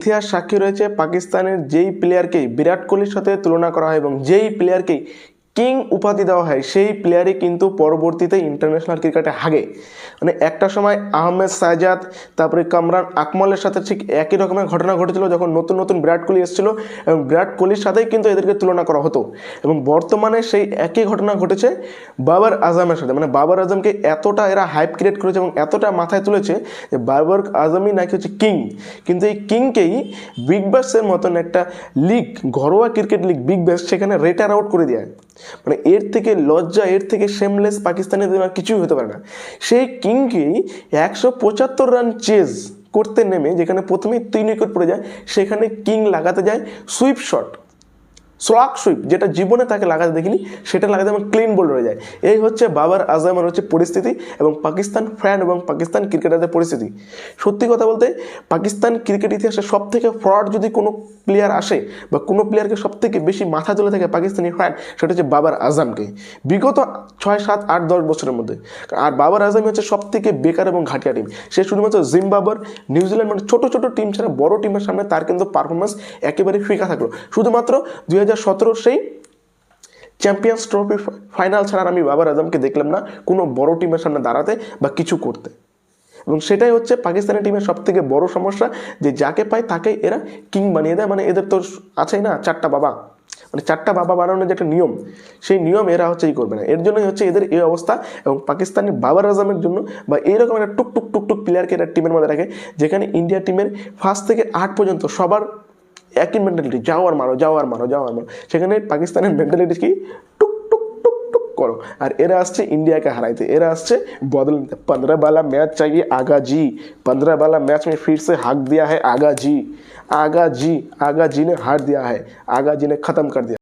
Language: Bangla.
ইতিহাস সাক্ষী রয়েছে পাকিস্তানের যেই প্লেয়ারকেই বিরাট কোহলির সাথে তুলনা করা হয় এবং যেই প্লেয়ারকেই কিং উপাধি দেওয়া হয় সেই প্লেয়ারই কিন্তু পরবর্তীতে ইন্টারন্যাশনাল ক্রিকেটে হাগে। মানে একটা সময় আহমেদ সাজাদ তারপরে কামরান আকমলের সাথে ঠিক একই রকমের ঘটনা ঘটেছিল যখন নতুন নতুন বিরাট কোহলি এসেছিল এবং বিরাট কোহলির সাথেই কিন্তু এদেরকে তুলনা করা হতো। এবং বর্তমানে সেই একই ঘটনা ঘটেছে বাবর আজমের সাথে। মানে বাবর আজমকে এতটা এরা হাইপ ক্রিয়েট করেছে এবং এতটা মাথায় তুলেছে যে বাবর আজমই নাকি হচ্ছে কিং, কিন্তু এই কিংকেই বিগ ব্যাশের মতন একটা লিগ, ঘরোয়া ক্রিকেট লিগ বিগ ব্যাশ, সেখানে রেটার আউট করে দেয়। মানে এর থেকে লজ্জা, এর থেকে শেমলেস পাকিস্তানের জন্য কিছুই হতে পারে না। সেই কিংকেই 175 রান চেজ করতে নেমে যেখানে প্রথমেই 3 উইকেট পড়ে যায় সেখানে কিং লাগাতে যায় সুইপ শট, স্লগ সুইপ, যেটা জীবনে তাকে লাগাতে দেখিনি, সেটা লাগাতে আমার ক্লিন বোল্ড হয়ে যায়। এই হচ্ছে বাবর আজমের হচ্ছে পরিস্থিতি এবং পাকিস্তান ফ্যান এবং পাকিস্তান ক্রিকেটারদের পরিস্থিতি। সত্যি কথা বলতে পাকিস্তান ক্রিকেট ইতিহাসে সব থেকে ফ্রড যদি কোনো প্লেয়ার আসে বা কোনো প্লেয়ারকে সব থেকে বেশি মাথা তুলে থাকে পাকিস্তানি ফ্যান, সেটা হচ্ছে বাবর আজমকে বিগত 6, 7, 8, 10 বছরের মধ্যে। আর বাবর আজম হচ্ছে সব থেকে বেকার এবং ঘাটিয়া টিম। সে শুধুমাত্র জিম্বাবুয়ে, নিউজিল্যান্ড মানে ছোটো ছোটো টিম ছাড়া বড় টিমের সামনে তার কিন্তু পারফরমেন্স একেবারে ফিকা থাকলো। শুধুমাত্র 2017 সেই চ্যাম্পিয়ন্স ট্রফি ফাইনাল ছাড়া আমি বাবর আজমকে দেখলাম না কোনো বড় টিমের সামনে দাঁড়াতে বা কিছু করতে। এবং সেটাই হচ্ছে পাকিস্তানি টিমের সব থেকে বড় সমস্যা, যে যাকে পায় তাকেই এরা কিং বানিয়ে দেয়। মানে এদের তো আছেই না 4টা বাবা, মানে 4টা বাবা বানানোর যে একটা নিয়ম, সেই নিয়ম এরা হচ্ছে করবে না। এর জন্যই হচ্ছে এদের এই অবস্থা। এবং পাকিস্তানি বাবর আজমের জন্য বা এইরকম একটা টুকটুক টুকটুক প্লেয়ারকে এরা টিমের মধ্যে রাখে, যেখানে ইন্ডিয়া টিমের 1 থেকে 8 পর্যন্ত সবার একই মেন্টালিটি, যাও আর মারো, যাও আর মারো, যাও আর মারো। সেখানে পাকিস্তানের মেন্টালিটি কি টুক টুক টুক টুক করো। আর এরা আসছে ইন্ডিয়াকে হারাইতে, এরা আসছে বদল নিতে। 15 वाला मैच चाहिए आगा जी, 15 वाला मैच में फिर से हक दिया है आगा जी, आगा जी, आगा जी ने हार दिया है, आगा जी ने ख़त्म कर दिया।